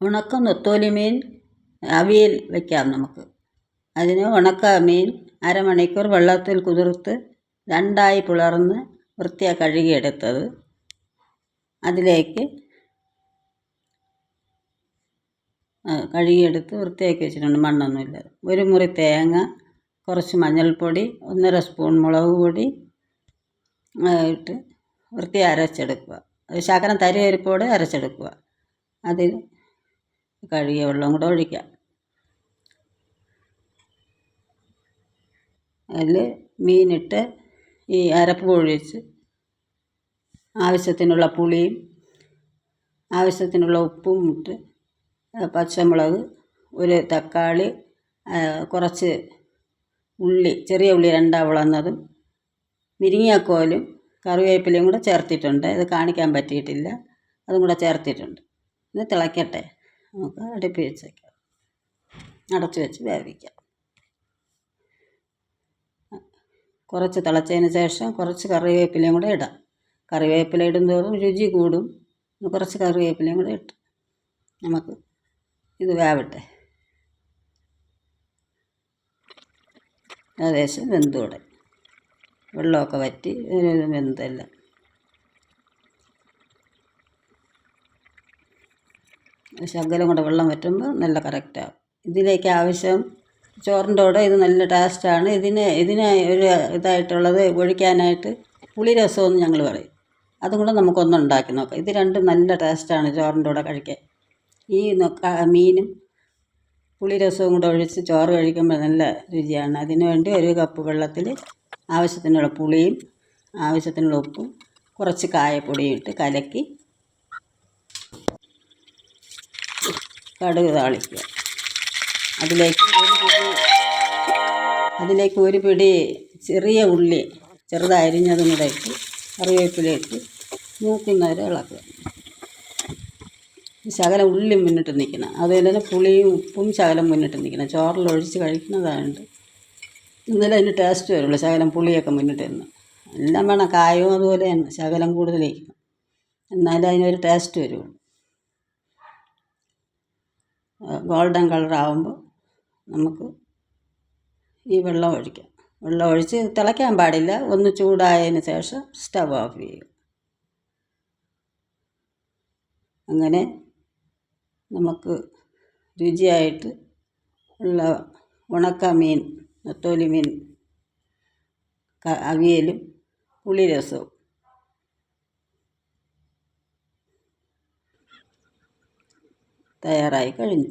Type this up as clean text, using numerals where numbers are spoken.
ഉണക്ക നെത്തോലി മീൻ അവിയൽ വയ്ക്കാം നമുക്ക്. അതിന് ഉണക്ക മീൻ അരമണിക്കൂർ വെള്ളത്തിൽ കുതിർത്ത് രണ്ടായി പിളർന്ന് വൃത്തിയായി കഴുകിയെടുത്തത്, അതിലേക്ക് കഴുകിയെടുത്ത് വൃത്തിയാക്കി വെച്ചിട്ടുണ്ട്, മണ്ണൊന്നുമില്ലാതെ. ഒരു മുറി തേങ്ങ, കുറച്ച് മഞ്ഞൾപ്പൊടി, 1.5 സ്പൂൺ മുളക് പൊടി ഇട്ട് വൃത്തിയായി അരച്ചെടുക്കുക. ശകലം തരിയരിപ്പോടെ അരച്ചെടുക്കുക. അതിൽ കഴുകിയ വെള്ളം കൂടെ ഒഴിക്കാം. അതിൽ മീനിട്ട് ഈ അരപ്പ് ഒഴിച്ച് ആവശ്യത്തിനുള്ള പുളിയും ആവശ്യത്തിനുള്ള ഉപ്പും ഇട്ട് പച്ചമുളക്, ഒരു തക്കാളി, കുറച്ച് ഉള്ളി, ചെറിയ ഉള്ളി 2 വളർന്നതും മുരിങ്ങാക്കോലും കറിവേപ്പിലയും കൂടെ ചേർത്തിട്ടുണ്ട്. ഇത് കാണിക്കാൻ പറ്റിയിട്ടില്ല, അതും കൂടെ ചേർത്തിട്ടുണ്ട്. ഇത് തിളയ്ക്കട്ടെ, നമുക്ക് അടുപ്പിൽ വെച്ചേക്കാം, അടച്ച് വെച്ച് വേവിക്കാം. കുറച്ച് തിളച്ചതിന് ശേഷം കുറച്ച് കറിവേപ്പിലയും കൂടെ ഇടാം. കറിവേപ്പില ഇടുന്നതോറും രുചി കൂടും. കുറച്ച് കറിവേപ്പിലയും കൂടെ ഇട്ട് നമുക്ക് ഇത് വേവട്ടെ. ഏകദേശം വെന്തോടെ, വെള്ളമൊക്കെ വറ്റി വെന്തല്ല. ശകലം കൂടെ വെള്ളം വറ്റുമ്പോൾ നല്ല കറക്റ്റാകും. ഇതിലേക്ക് ആവശ്യം ചോറിൻ്റെ കൂടെ ഇത് നല്ല ടേസ്റ്റാണ്. ഇതിന് ഒരു ഇതായിട്ടുള്ളത് ഒഴിക്കാനായിട്ട് പുളിരസമെന്ന് ഞങ്ങൾ പറയും. അതും കൂടെ നമുക്കൊന്ന് ഉണ്ടാക്കി നോക്കാം. ഇത് രണ്ടും നല്ല ടേസ്റ്റാണ് ചോറിൻ്റെ കൂടെ കഴിക്കാൻ. ഈ മീനും പുളിരസവും കൂടെ ഒഴിച്ച് ചോറ് കഴിക്കുമ്പോൾ നല്ല രുചിയാണ്. അതിനു വേണ്ടി 1 കപ്പ് വെള്ളത്തിൽ ആവശ്യത്തിനുള്ള പുളിയും ആവശ്യത്തിനുള്ള ഉപ്പും കുറച്ച് കായപ്പൊടിയും ഇട്ട് കലക്കി കടുക് താളിക്കുക. അതിലേക്ക് ഒരു പിടി ചെറിയ ഉള്ളി ചെറുതായി അരിഞ്ഞതും കൂടെ ഇട്ട് കറിവേപ്പില ഇട്ട് മൂക്കുന്നവരെ ഇളക്കുക. ശകലം ഉള്ളി മുന്നിട്ട് നിൽക്കണം, അതുപോലെ തന്നെ പുളിയും ഉപ്പും ശകലം മുന്നിട്ട് നിൽക്കണം. ചോറിൽ ഒഴിച്ച് കഴിക്കുന്നതായത് എന്നാലും അതിന് ടേസ്റ്റ് വരുള്ളൂ. ശകലം പുളിയൊക്കെ മുന്നിട്ട് നിന്ന് എല്ലാം വേണം. കായവും അതുപോലെ തന്നെ ശകലം കൂടുതലിരിക്കണം, എന്നാലും അതിനൊരു ടേസ്റ്റ് വരുള്ളൂ. ഗോൾഡൻ കളറാകുമ്പോൾ നമുക്ക് ഈ വെള്ളം ഒഴിക്കാം. വെള്ളം ഒഴിച്ച് തിളയ്ക്കാൻ പാടില്ല, ഒന്ന് ചൂടായതിന് ശേഷം സ്റ്റവ് ഓഫ് ചെയ്യുക. അങ്ങനെ നമുക്ക് രുചിയായിട്ട് ഉള്ള ഉണക്ക മീൻ, നെത്തോലി മീൻ അവിയലും പുളിരസവും തയ്യാറായി കഴിഞ്ഞു.